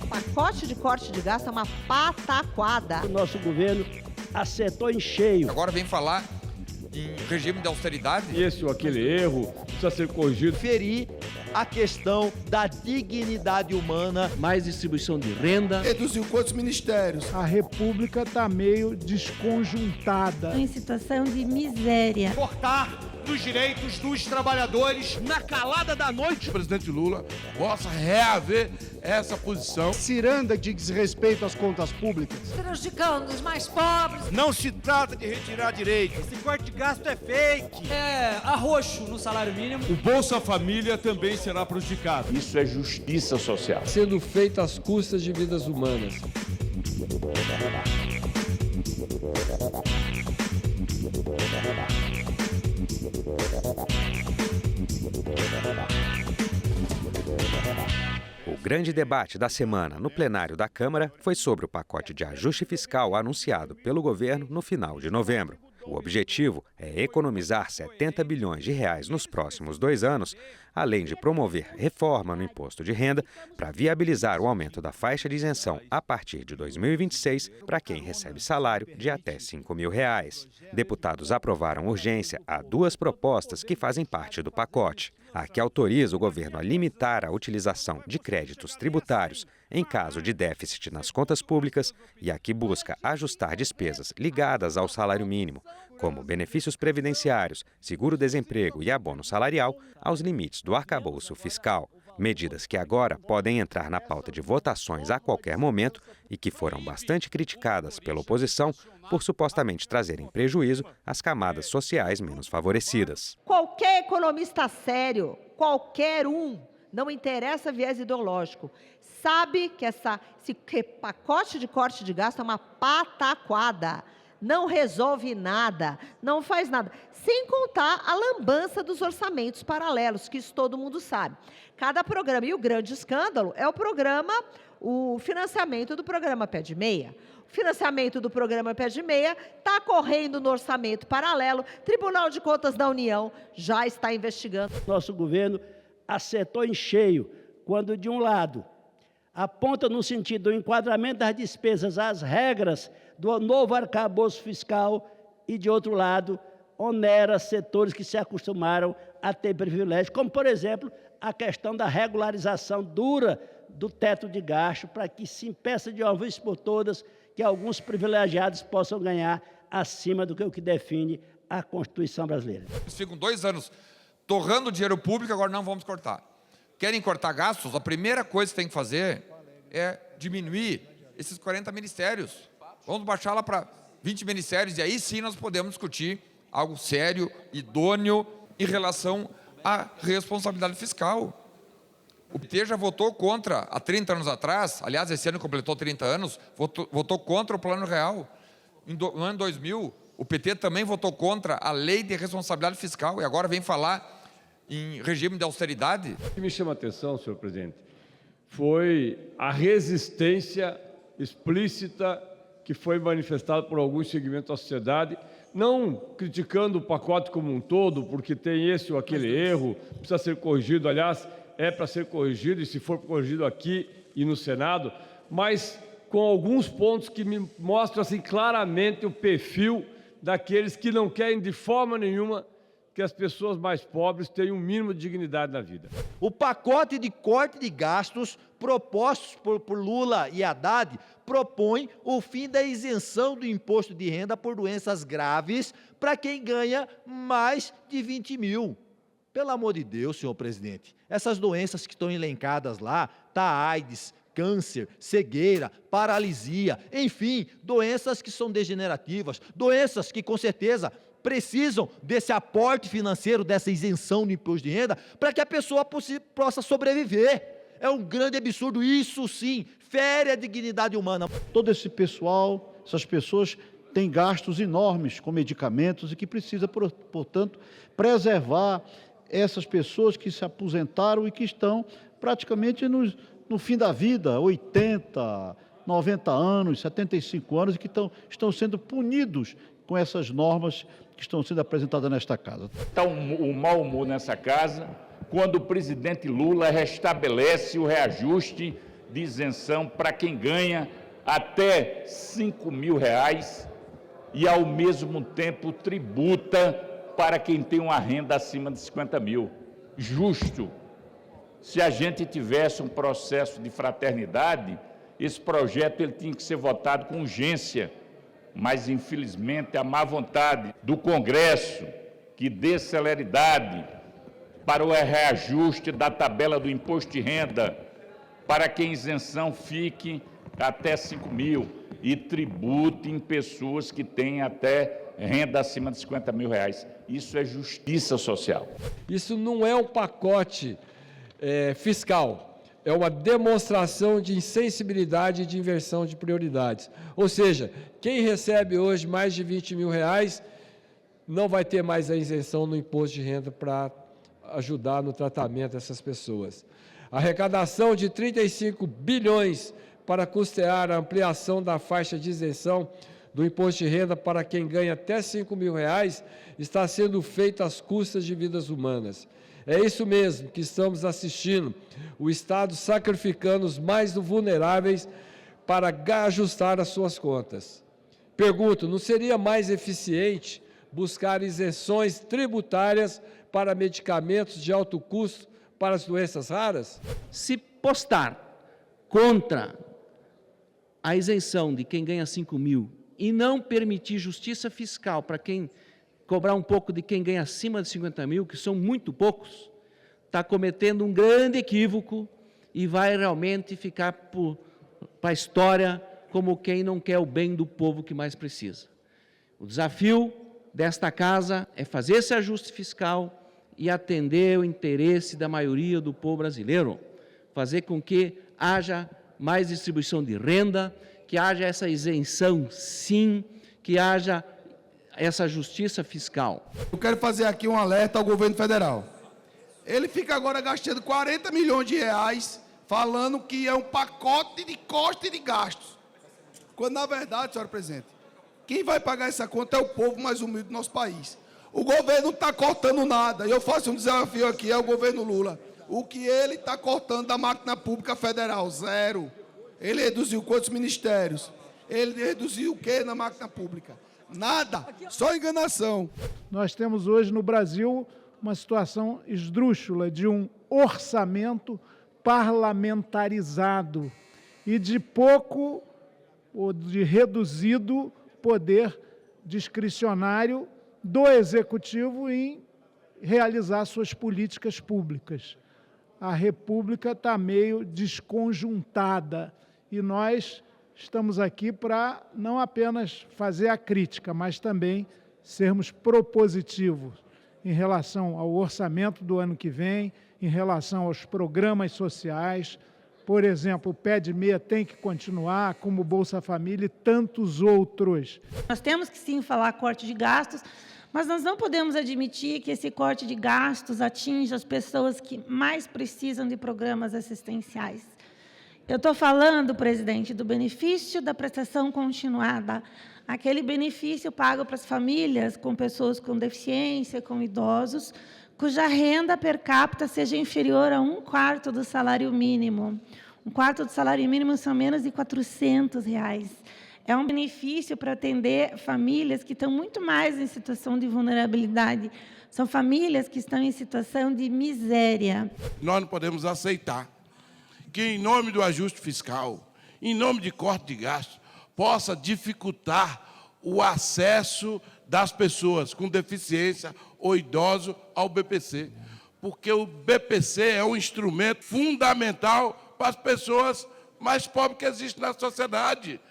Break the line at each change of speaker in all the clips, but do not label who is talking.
Pacote de corte de gasto é uma pataquada.
O nosso governo acertou em cheio.
Agora vem falar em regime de austeridade.
Esse ou aquele erro precisa ser corrigido.
Ferir a questão da dignidade humana.
Mais distribuição de renda.
Reduziu quantos ministérios?
A República está meio desconjuntada.
Em situação de miséria.
Cortar dos direitos dos trabalhadores.
Na calada da noite,
O presidente Lula possa reaver essa posição.
Ciranda de desrespeito às contas públicas.
Prejudicando os mais pobres.
Não se trata de retirar direitos.
Esse corte de gasto é fake.
É arroxo no salário mínimo.
O Bolsa Família também será prejudicado.
Isso é justiça social.
Sendo feito às custas de vidas humanas.
O grande debate da semana no plenário da Câmara foi sobre o pacote de ajuste fiscal anunciado pelo governo no final de novembro. O objetivo é economizar 70 bilhões de reais nos próximos 2 anos, além de promover reforma no imposto de renda para viabilizar o aumento da faixa de isenção a partir de 2026 para quem recebe salário de até R$ 5.000. Deputados aprovaram urgência a 2 propostas que fazem parte do pacote. A que autoriza o governo a limitar a utilização de créditos tributários em caso de déficit nas contas públicas e a que busca ajustar despesas ligadas ao salário mínimo, como benefícios previdenciários, seguro-desemprego e abono salarial, aos limites do arcabouço fiscal. Medidas que agora podem entrar na pauta de votações a qualquer momento e que foram bastante criticadas pela oposição por supostamente trazerem prejuízo às camadas sociais menos favorecidas.
Qualquer economista sério, qualquer um, não interessa viés ideológico, sabe que esse pacote de corte de gasto é uma pataquada. Não resolve nada, não faz nada. Sem contar a lambança dos orçamentos paralelos, que isso todo mundo sabe. Cada programa, e o grande escândalo é o financiamento do programa Pé de Meia. O financiamento do programa Pé de Meia está correndo no orçamento paralelo. Tribunal de Contas da União já está investigando.
Nosso governo acertou em cheio, quando de um lado aponta no sentido do enquadramento das despesas às regras do novo arcabouço fiscal e, de outro lado, onera setores que se acostumaram a ter privilégios, como, por exemplo, a questão da regularização dura do teto de gasto, para que se impeça de uma vez por todas que alguns privilegiados possam ganhar acima do que o que define a Constituição brasileira.
Eles ficam 2 anos torrando dinheiro público, agora não vamos cortar. Querem cortar gastos? A primeira coisa que tem que fazer é diminuir esses 40 ministérios. Vamos baixar lá para 20 ministérios e aí sim nós podemos discutir algo sério, idôneo, em relação à responsabilidade fiscal. O PT já votou contra, há 30 anos atrás, aliás, esse ano completou 30 anos, votou contra o Plano Real. No ano 2000, o PT também votou contra a Lei de Responsabilidade Fiscal e agora vem falar em regime de austeridade.
O que me chama a atenção, senhor presidente, foi a resistência explícita que foi manifestada por alguns segmentos da sociedade, não criticando o pacote como um todo, porque tem esse ou aquele erro, precisa ser corrigido, aliás, é para ser corrigido, e se for corrigido aqui e no Senado, mas com alguns pontos que me mostram assim, claramente o perfil daqueles que não querem de forma nenhuma que as pessoas mais pobres tenham um mínimo de dignidade na vida.
O pacote de corte de gastos propostos por Lula e Haddad propõe o fim da isenção do imposto de renda por doenças graves para quem ganha mais de 20 mil. Pelo amor de Deus, senhor presidente, essas doenças que estão elencadas lá, tá AIDS, câncer, cegueira, paralisia, enfim, doenças que são degenerativas, doenças que com certeza precisam desse aporte financeiro, dessa isenção do imposto de renda, para que a pessoa possa sobreviver. É um grande absurdo, isso sim, fere a dignidade humana.
Todo esse pessoal, essas pessoas têm gastos enormes com medicamentos e que precisa, portanto, preservar essas pessoas que se aposentaram e que estão praticamente no fim da vida, 80, 90 anos, 75 anos e que estão sendo punidos com essas normas que estão sendo apresentadas nesta casa.
Está o mau humor nessa casa quando o presidente Lula restabelece o reajuste de isenção para quem ganha até R$5.000 e, ao mesmo tempo, tributa para quem tem uma renda acima de 50 mil. Justo. Se a gente tivesse um processo de fraternidade, esse projeto ele tinha que ser votado com urgência, mas, infelizmente, a má vontade do Congresso, que dê celeridade para o reajuste da tabela do imposto de renda, para que a isenção fique até 5 mil e tribute em pessoas que têm até renda acima de 50 mil reais. Isso é justiça social.
Isso não é um pacote fiscal, é uma demonstração de insensibilidade e de inversão de prioridades. Ou seja, quem recebe hoje mais de 20 mil reais não vai ter mais a isenção no imposto de renda para ajudar no tratamento dessas pessoas. A arrecadação de 35 bilhões para custear a ampliação da faixa de isenção do imposto de renda para quem ganha até 5 mil reais está sendo feita às custas de vidas humanas. É isso mesmo que estamos assistindo, o Estado sacrificando os mais vulneráveis para ajustar as suas contas. Pergunto, não seria mais eficiente buscar isenções tributárias para medicamentos de alto custo para as doenças raras?
Se postar contra a isenção de quem ganha 5 mil e não permitir justiça fiscal para quem cobrar um pouco de quem ganha acima de 50 mil, que são muito poucos, está cometendo um grande equívoco e vai realmente ficar para a história como quem não quer o bem do povo que mais precisa. O desafio desta casa é fazer esse ajuste fiscal e atender o interesse da maioria do povo brasileiro, fazer com que haja mais distribuição de renda, que haja essa isenção, sim, que haja essa justiça fiscal.
Eu quero fazer aqui um alerta ao governo federal. Ele fica agora gastando 40 milhões de reais falando que é um pacote de custos e de gastos. Quando, na verdade, senhora presidente, quem vai pagar essa conta é o povo mais humilde do nosso país. O governo não está cortando nada. E eu faço um desafio aqui ao governo Lula. O que ele está cortando da máquina pública federal? Zero. Ele reduziu quantos ministérios? Ele reduziu o quê na máquina pública? Nada. Só enganação.
Nós temos hoje no Brasil uma situação esdrúxula de um orçamento parlamentarizado e de pouco ou de reduzido poder discricionário do Executivo em realizar suas políticas públicas. A República está meio desconjuntada e nós estamos aqui para não apenas fazer a crítica, mas também sermos propositivos em relação ao orçamento do ano que vem, em relação aos programas sociais. Por exemplo, o Pé de Meia tem que continuar, como o Bolsa Família e tantos outros.
Nós temos que sim falar corte de gastos, mas nós não podemos admitir que esse corte de gastos atinja as pessoas que mais precisam de programas assistenciais. Eu estou falando, presidente, do benefício da prestação continuada, aquele benefício pago para as famílias com pessoas com deficiência, com idosos, cuja renda per capita seja inferior a 1/4 do salário mínimo. 1/4 do salário mínimo são menos de R$400. É um benefício para atender famílias que estão muito mais em situação de vulnerabilidade. São famílias que estão em situação de miséria.
Nós não podemos aceitar que, em nome do ajuste fiscal, em nome de corte de gastos, possa dificultar o acesso das pessoas com deficiência ou idosos ao BPC. Porque o BPC é um instrumento fundamental para as pessoas mais pobres que existem na sociedade.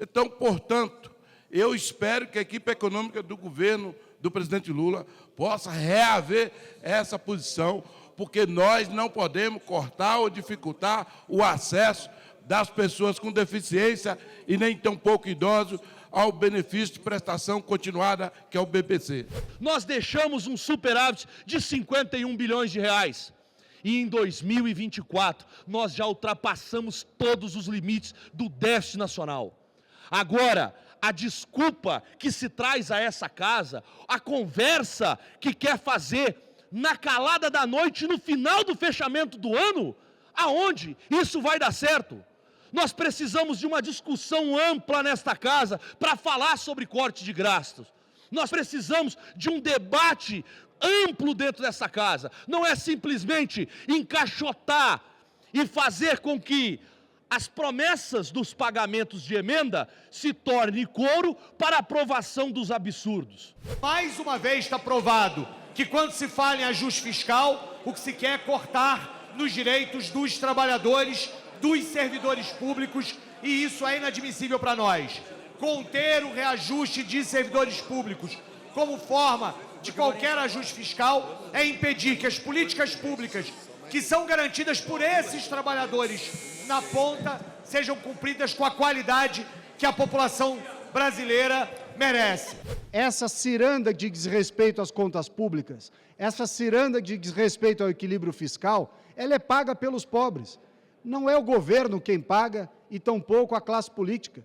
Então, portanto, eu espero que a equipe econômica do governo do presidente Lula possa reaver essa posição, porque nós não podemos cortar ou dificultar o acesso das pessoas com deficiência e nem tão pouco idosos ao benefício de prestação continuada, que é o BPC.
Nós deixamos um superávit de 51 bilhões de reais.
E em 2024, nós já ultrapassamos todos os limites do déficit nacional. Agora, a desculpa que se traz a essa casa, a conversa que quer fazer na calada da noite, no final do fechamento do ano, aonde isso vai dar certo? Nós precisamos de uma discussão ampla nesta casa para falar sobre corte de gastos. Nós precisamos de um debate amplo dentro dessa casa. Não é simplesmente encaixotar e fazer com que as promessas dos pagamentos de emenda se tornem coro para aprovação dos absurdos.
Mais uma vez está provado que quando se fala em ajuste fiscal, o que se quer é cortar nos direitos dos trabalhadores, dos servidores públicos, e isso é inadmissível para nós. Conter o reajuste de servidores públicos como forma de qualquer ajuste fiscal é impedir que as políticas públicas que são garantidas por esses trabalhadores na ponta sejam cumpridas com a qualidade que a população brasileira merece.
Essa ciranda de desrespeito às contas públicas, essa ciranda de desrespeito ao equilíbrio fiscal, ela é paga pelos pobres. Não é o governo quem paga e tampouco a classe política.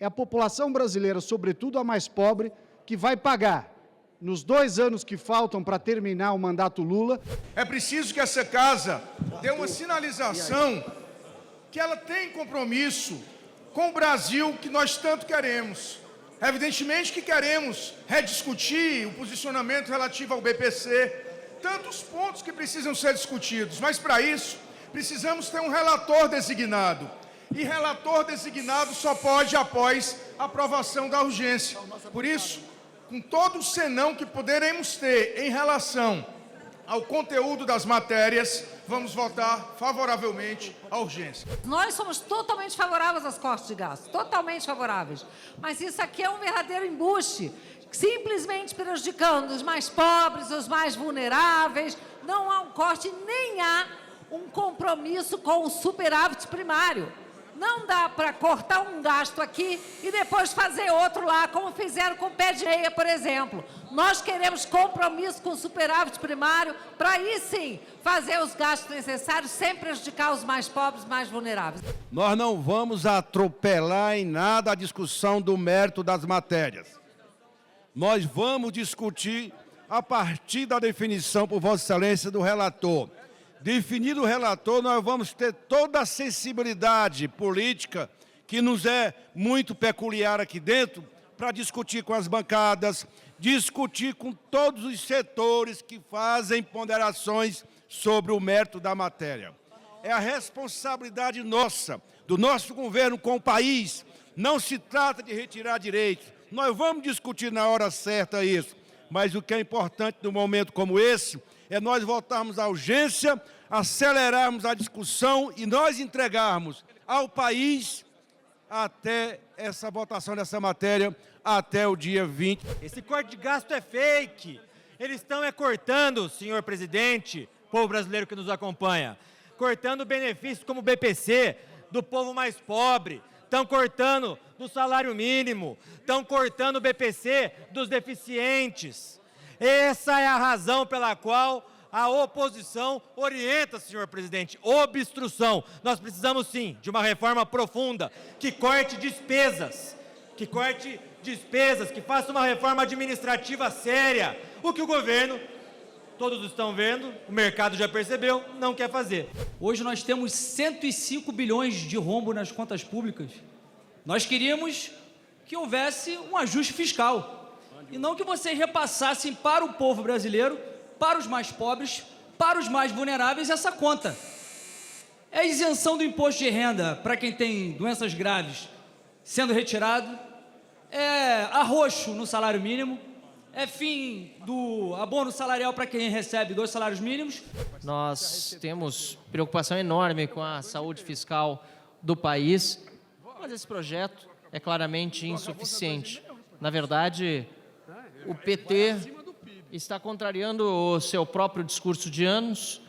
É a população brasileira, sobretudo a mais pobre, que vai pagar nos 2 anos que faltam para terminar o mandato Lula.
É preciso que essa casa dê uma sinalização que ela tem compromisso com o Brasil que nós tanto queremos. Evidentemente que queremos rediscutir o posicionamento relativo ao BPC, tantos pontos que precisam ser discutidos, mas para isso precisamos ter um relator designado. E relator designado só pode após a aprovação da urgência. Por isso, com todo o senão que poderemos ter em relação ao conteúdo das matérias, vamos votar favoravelmente à urgência.
Nós somos totalmente favoráveis aos cortes de gastos, totalmente favoráveis. Mas isso aqui é um verdadeiro embuste, simplesmente prejudicando os mais pobres, os mais vulneráveis. Não há um corte, nem há um compromisso com o superávit primário. Não dá para cortar um gasto aqui e depois fazer outro lá, como fizeram com o pé de meia, por exemplo. Nós queremos compromisso com o superávit primário para aí sim fazer os gastos necessários sem prejudicar os mais pobres, mais vulneráveis.
Nós não vamos atropelar em nada a discussão do mérito das matérias. Nós vamos discutir a partir da definição por Vossa Excelência do relator. Definido o relator, nós vamos ter toda a sensibilidade política que nos é muito peculiar aqui dentro para discutir com as bancadas, discutir com todos os setores que fazem ponderações sobre o mérito da matéria. É a responsabilidade nossa, do nosso governo com o país. Não se trata de retirar direitos. Nós vamos discutir na hora certa isso. Mas o que é importante num momento como esse é nós votarmos à urgência, acelerarmos a discussão e nós entregarmos ao país até essa votação dessa matéria, até o dia 20.
Esse corte de gasto é fake. Eles estão cortando, senhor presidente, povo brasileiro que nos acompanha, cortando benefícios como o BPC do povo mais pobre, estão cortando do salário mínimo, estão cortando o BPC dos deficientes. Essa é a razão pela qual a oposição orienta, senhor presidente, obstrução. Nós precisamos, sim, de uma reforma profunda, que corte despesas, que faça uma reforma administrativa séria. O que o governo, todos estão vendo, o mercado já percebeu, não quer fazer.
Hoje nós temos 105 bilhões de rombo nas contas públicas. Nós queríamos que houvesse um ajuste fiscal. E não que vocês repassassem para o povo brasileiro, para os mais pobres, para os mais vulneráveis, essa conta. É a isenção do imposto de renda para quem tem doenças graves sendo retirado, é arroxo no salário mínimo, é fim do abono salarial para quem recebe 2 salários mínimos.
Nós temos preocupação enorme com a saúde fiscal do país, mas esse projeto é claramente insuficiente. Na verdade, o PT está contrariando o seu próprio discurso de anos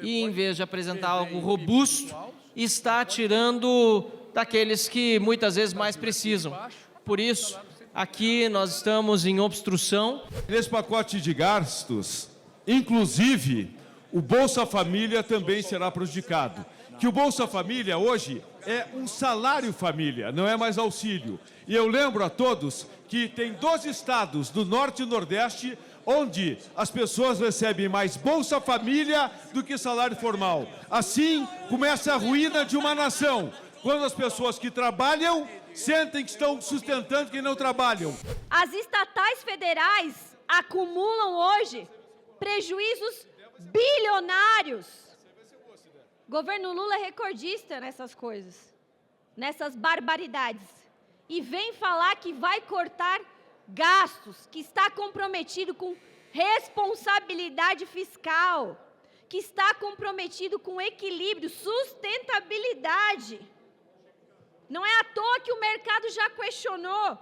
e, em vez de apresentar algo robusto, está tirando daqueles que muitas vezes mais precisam. Por isso, aqui nós estamos em obstrução.
Nesse pacote de gastos, inclusive,
o Bolsa Família também será prejudicado. Que o Bolsa Família hoje é um salário família, não é mais auxílio. E eu lembro a todos que tem 12 estados do Norte e Nordeste onde as pessoas recebem mais Bolsa Família do que salário formal. Assim, começa a ruína de uma nação, quando as pessoas que trabalham sentem que estão sustentando quem não trabalham.
As estatais federais acumulam hoje prejuízos bilionários. Governo Lula é recordista nessas coisas, nessas barbaridades. E vem falar que vai cortar gastos, que está comprometido com responsabilidade fiscal, que está comprometido com equilíbrio, sustentabilidade. Não é à toa que o mercado já questionou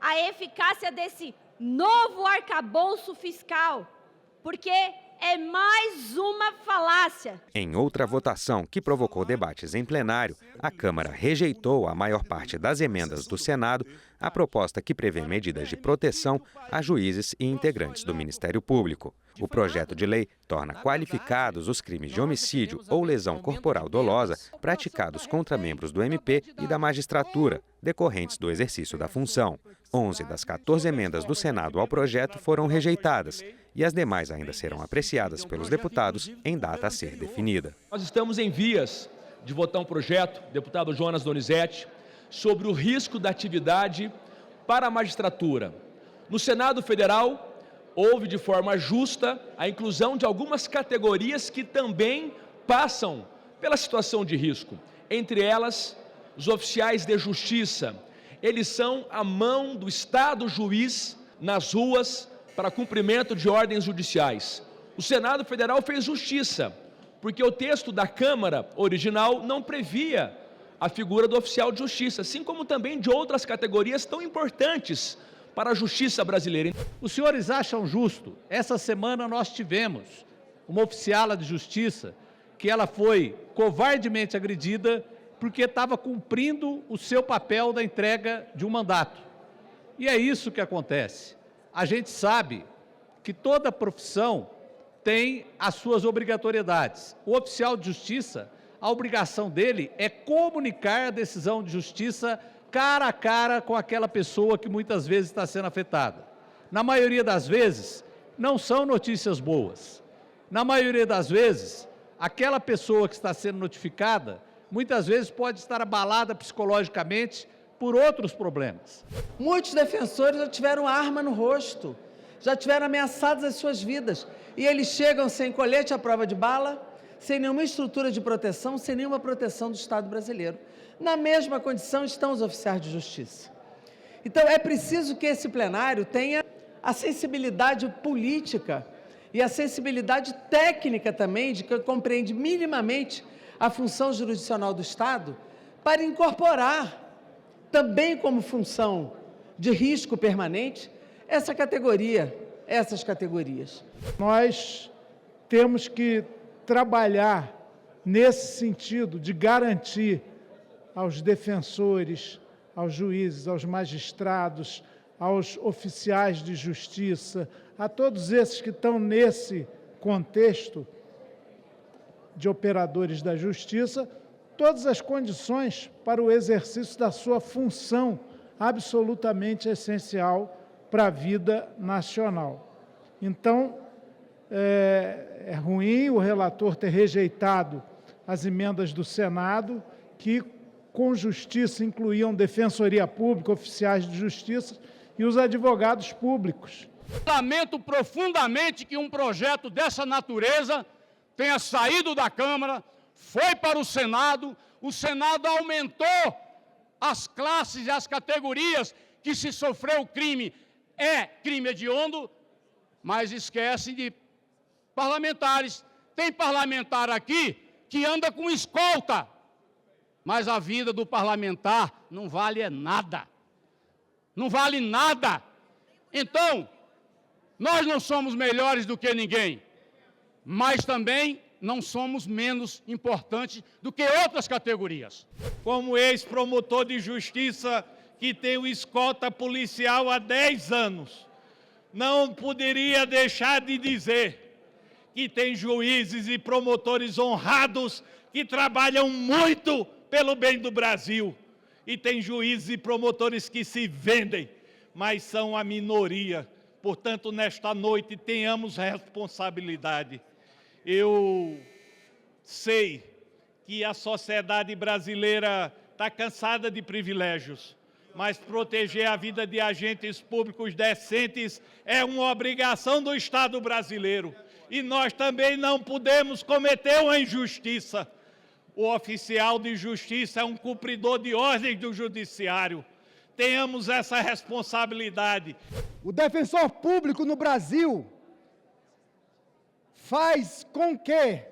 a eficácia desse novo arcabouço fiscal, porque é mais uma falácia.
Em outra votação que provocou debates em plenário, a Câmara rejeitou a maior parte das emendas do Senado a proposta que prevê medidas de proteção a juízes e integrantes do Ministério Público. O projeto de lei torna qualificados os crimes de homicídio ou lesão corporal dolosa praticados contra membros do MP e da magistratura, decorrentes do exercício da função. 11 das 14 emendas do Senado ao projeto foram rejeitadas e as demais ainda serão apreciadas pelos deputados em data a ser definida.
Nós estamos em vias de votar um projeto, deputado Jonas Donizete, sobre o risco da atividade para a magistratura. No Senado Federal, houve de forma justa a inclusão de algumas categorias que também passam pela situação de risco. Entre elas, os oficiais de justiça. Eles são a mão do Estado juiz nas ruas para cumprimento de ordens judiciais. O Senado Federal fez justiça, porque o texto da Câmara original não previa a figura do oficial de justiça, assim como também de outras categorias tão importantes para a justiça brasileira.
Os senhores acham justo? Essa semana nós tivemos uma oficiala de justiça que ela foi covardemente agredida porque estava cumprindo o seu papel da entrega de um mandato. E é isso que acontece. A gente sabe que toda profissão tem as suas obrigatoriedades. O oficial de justiça, a obrigação dele é comunicar a decisão de justiça cara a cara com aquela pessoa que muitas vezes está sendo afetada. Na maioria das vezes, não são notícias boas. Na maioria das vezes, aquela pessoa que está sendo notificada, muitas vezes pode estar abalada psicologicamente por outros problemas.
Muitos defensores já tiveram arma no rosto, já tiveram ameaçadas as suas vidas, e eles chegam sem colete à prova de bala, sem nenhuma estrutura de proteção, sem nenhuma proteção do Estado brasileiro. Na mesma condição estão os oficiais de justiça. Então, é preciso que esse plenário tenha a sensibilidade política e a sensibilidade técnica também, de que compreende minimamente a função jurisdicional do Estado, para incorporar também como função de risco permanente essas categorias.
Nós temos que trabalhar nesse sentido de garantir aos defensores, aos juízes, aos magistrados, aos oficiais de justiça, a todos esses que estão nesse contexto de operadores da justiça, todas as condições para o exercício da sua função absolutamente essencial para a vida nacional. Então, é ruim o relator ter rejeitado as emendas do Senado, que com justiça incluíam defensoria pública, oficiais de justiça e os advogados públicos.
Lamento profundamente que um projeto dessa natureza tenha saído da Câmara, foi para o Senado aumentou as classes e as categorias que, se sofreu crime, é crime hediondo, mas esquece de parlamentares. Tem parlamentar aqui que anda com escolta, mas a vida do parlamentar não vale nada. Não vale nada. Então, nós não somos melhores do que ninguém, mas também não somos menos importantes do que outras categorias.
Como ex-promotor de justiça que tem o escolta policial há 10 anos, não poderia deixar de dizer que tem juízes e promotores honrados que trabalham muito pelo bem do Brasil. E tem juízes e promotores que se vendem, mas são a minoria. Portanto, nesta noite, tenhamos responsabilidade. Eu sei que a sociedade brasileira está cansada de privilégios, mas proteger a vida de agentes públicos decentes é uma obrigação do Estado brasileiro. E nós também não podemos cometer uma injustiça. O oficial de justiça é um cumpridor de ordens do judiciário. Tenhamos essa responsabilidade.
O defensor público no Brasil faz com que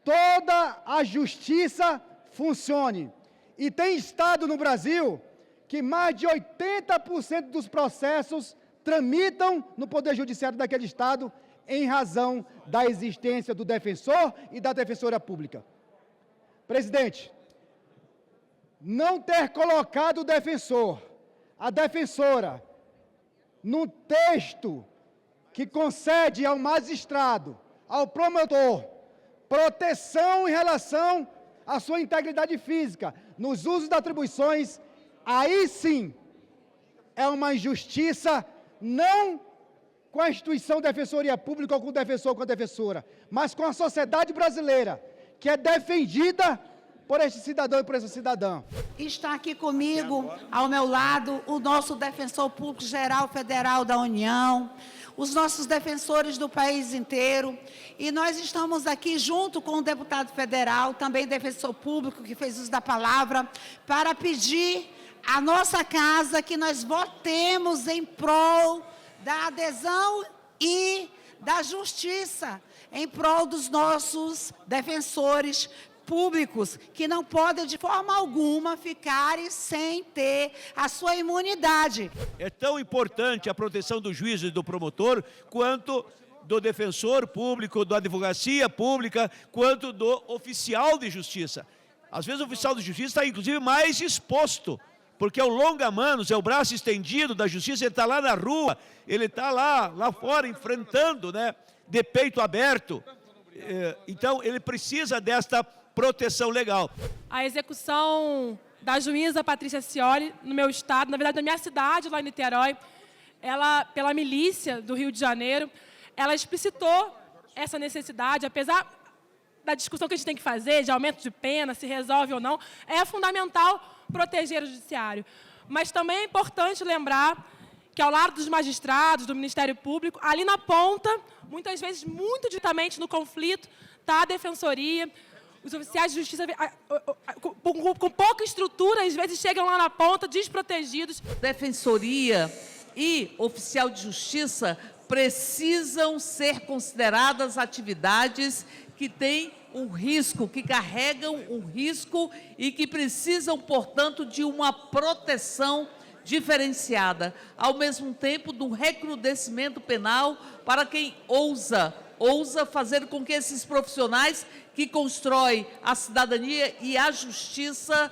toda a justiça funcione. E tem estado no Brasil que mais de 80% dos processos tramitam no Poder Judiciário daquele estado em razão da existência do defensor e da defensora pública. Presidente, não ter colocado o defensor, a defensora, no texto que concede ao magistrado, ao promotor, proteção em relação à sua integridade física, nos usos das atribuições, aí sim é uma injustiça, não com a instituição Defensoria Pública ou com o defensor ou com a defensora, mas com a sociedade brasileira, que é defendida por este cidadão e por essa cidadã.
Está aqui comigo, ao meu lado, o nosso defensor público geral federal da União, os nossos defensores do país inteiro, e nós estamos aqui junto com o deputado federal, também defensor público, que fez uso da palavra, para pedir à nossa casa que nós votemos em prol da adesão e da justiça, em prol dos nossos defensores públicos, que não podem de forma alguma ficarem sem ter a sua imunidade.
É tão importante a proteção do juiz e do promotor, quanto do defensor público, da advocacia pública, quanto do oficial de justiça. Às vezes o oficial de justiça está, inclusive, mais exposto, porque é o longa-manos, é o braço estendido da justiça, ele está lá na rua, ele está lá fora, enfrentando, né, de peito aberto. Então, ele precisa desta proteção legal.
A execução da juíza Patrícia Scioli, no meu estado, na verdade, na minha cidade, lá em Niterói, ela, pela milícia do Rio de Janeiro, ela explicitou essa necessidade, apesar da discussão que a gente tem que fazer, de aumento de pena, se resolve ou não, é fundamental proteger o judiciário. Mas também é importante lembrar que, ao lado dos magistrados, do Ministério Público, ali na ponta, muitas vezes, muito diretamente no conflito, está a defensoria. Os oficiais de justiça, com pouca estrutura, às vezes chegam lá na ponta, desprotegidos.
Defensoria e oficial de justiça precisam ser consideradas atividades que têm um risco, que carregam um risco e que precisam, portanto, de uma proteção diferenciada, ao mesmo tempo de um recrudescimento penal para quem ousa fazer com que esses profissionais que constroem a cidadania e a justiça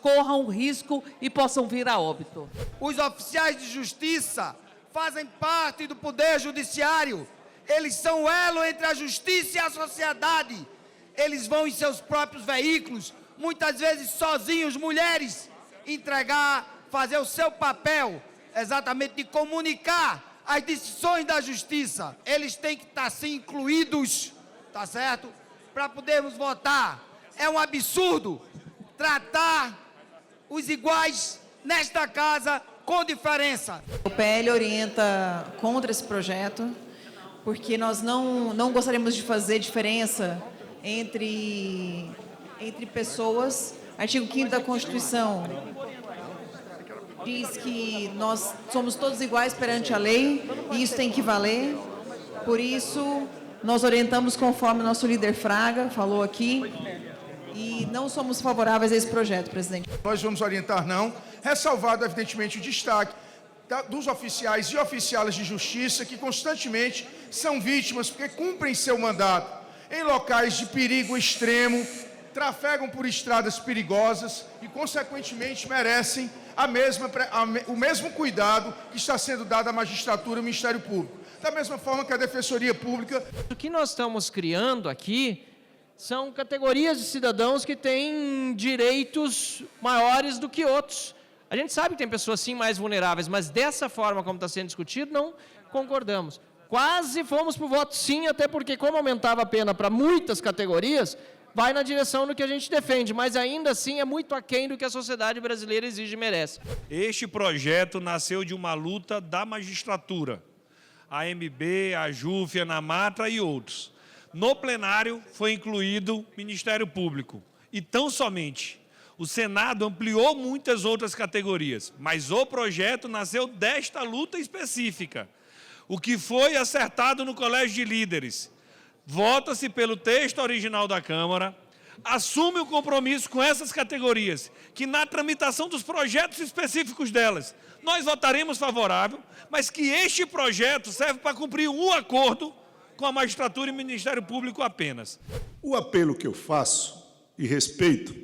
corram risco e possam vir a óbito.
Os oficiais de justiça fazem parte do Poder Judiciário. Eles são o elo entre a justiça e a sociedade. Eles vão em seus próprios veículos, muitas vezes sozinhos, mulheres, fazer o seu papel, exatamente de comunicar as decisões da justiça. Eles têm que estar, sim, incluídos, tá certo? Para podermos votar. É um absurdo tratar os iguais nesta casa com diferença.
O PL orienta contra esse projeto, porque nós não gostaríamos de fazer diferença entre pessoas. Artigo 5º da Constituição diz que nós somos todos iguais perante a lei, e isso tem que valer. Por isso, nós orientamos conforme o nosso líder Fraga falou aqui, e não somos favoráveis a esse projeto, presidente.
Nós vamos orientar não, ressalvado, evidentemente, o destaque dos oficiais e oficiais de justiça que constantemente são vítimas porque cumprem seu mandato em locais de perigo extremo, trafegam por estradas perigosas e, consequentemente, merecem o mesmo cuidado que está sendo dado à magistratura e ao Ministério Público. Da mesma forma que a Defensoria Pública...
O que nós estamos criando aqui são categorias de cidadãos que têm direitos maiores do que outros. A gente sabe que tem pessoas, sim, mais vulneráveis, mas dessa forma como está sendo discutido, não concordamos. Quase fomos para o voto sim, até porque, como aumentava a pena para muitas categorias, vai na direção do que a gente defende, mas ainda assim é muito aquém do que a sociedade brasileira exige e merece.
Este projeto nasceu de uma luta da magistratura, a AMB, a JUF, a ANAMATRA e outros. No plenário foi incluído o Ministério Público, e tão somente. O Senado ampliou muitas outras categorias, mas o projeto nasceu desta luta específica. O que foi acertado no Colégio de Líderes, vota-se pelo texto original da Câmara, assume o compromisso com essas categorias, que na tramitação dos projetos específicos delas, nós votaremos favorável, mas que este projeto serve para cumprir um acordo com a magistratura e o Ministério Público apenas.
O apelo que eu faço e respeito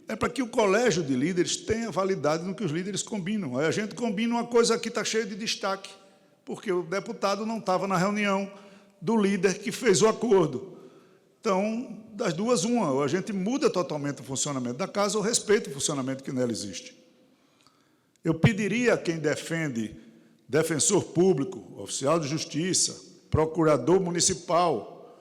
é para que o Colégio de Líderes tenha validade no que os líderes combinam. Aí a gente combina uma coisa que está cheia de destaque, porque o deputado não estava na reunião do líder que fez o acordo. Então, das duas, uma, ou a gente muda totalmente o funcionamento da casa ou respeita o funcionamento que nela existe. Eu pediria a quem defende defensor público, oficial de justiça, procurador municipal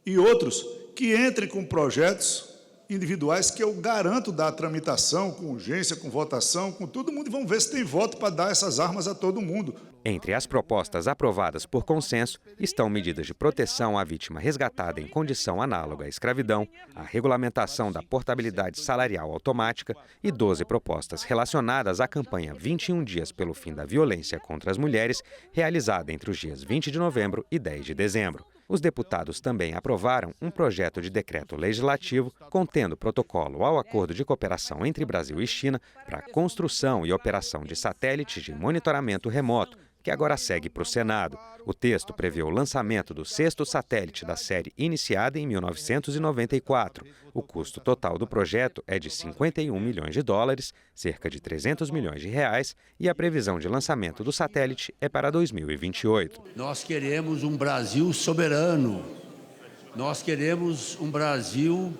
e outros, que entrem com projetos individuais que eu garanto dar tramitação, com urgência, com votação, com todo mundo, e vamos ver se tem voto para dar essas armas a todo mundo.
Entre as propostas aprovadas por consenso estão medidas de proteção à vítima resgatada em condição análoga à escravidão, a regulamentação da portabilidade salarial automática e 12 propostas relacionadas à campanha 21 dias pelo fim da violência contra as mulheres, realizada entre os dias 20 de novembro e 10 de dezembro. Os deputados também aprovaram um projeto de decreto legislativo contendo protocolo ao Acordo de Cooperação entre Brasil e China para a construção e operação de satélites de monitoramento remoto, que agora segue para o Senado. O texto prevê o lançamento do 6º satélite da série iniciada em 1994. O custo total do projeto é de 51 milhões de dólares, cerca de 300 milhões de reais, e a previsão de lançamento do satélite é para 2028.
Nós queremos um Brasil soberano. Nós queremos um Brasil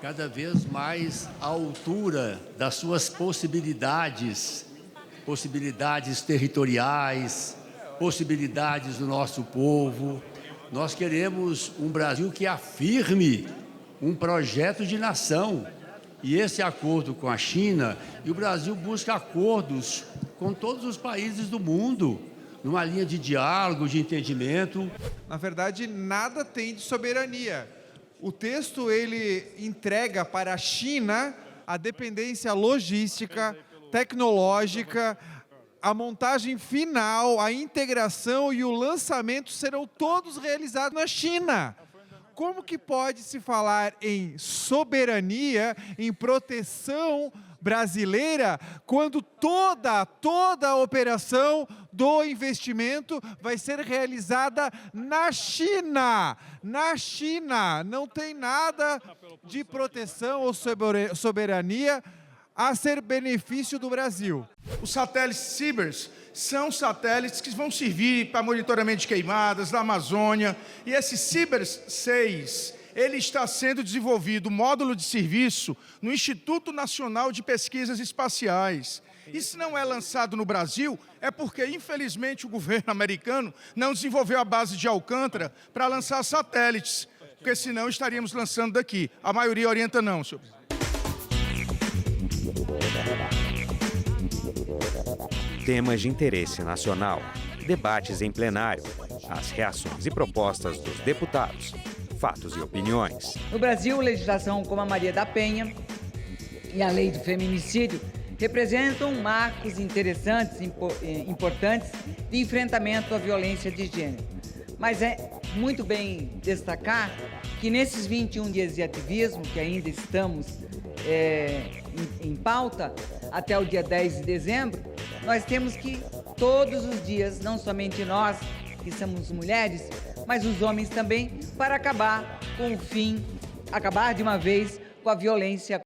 cada vez mais à altura das suas possibilidades territoriais, possibilidades do nosso povo. Nós queremos um Brasil que afirme um projeto de nação. E esse acordo com a China, e o Brasil busca acordos com todos os países do mundo, numa linha de diálogo, de entendimento.
Na verdade, nada tem de soberania. O texto, ele entrega para a China a dependência logística, tecnológica, a montagem final, a integração e o lançamento serão todos realizados na China. Como que pode se falar em soberania, em proteção brasileira, quando toda a operação do investimento vai ser realizada na China? Na China, não tem nada de proteção ou soberania a ser benefício do Brasil.
Os satélites Cibers são satélites que vão servir para monitoramento de queimadas na Amazônia. E esse Cibers 6, ele está sendo desenvolvido, módulo de serviço, no Instituto Nacional de Pesquisas Espaciais. E se não é lançado no Brasil, é porque, infelizmente, o governo americano não desenvolveu a base de Alcântara para lançar satélites, porque senão estaríamos lançando daqui. A maioria orienta não, senhor presidente.
Temas de interesse nacional, debates em plenário, as reações e propostas dos deputados, fatos e opiniões.
No Brasil, legislação como a Maria da Penha e a lei do feminicídio representam marcos interessantes, importantes de enfrentamento à violência de gênero. Mas é muito bem destacar que nesses 21 dias de ativismo, que ainda estamos em pauta, até o dia 10 de dezembro, nós temos que, todos os dias, não somente nós, que somos mulheres, mas os homens também, para acabar com o fim acabar de uma vez com a violência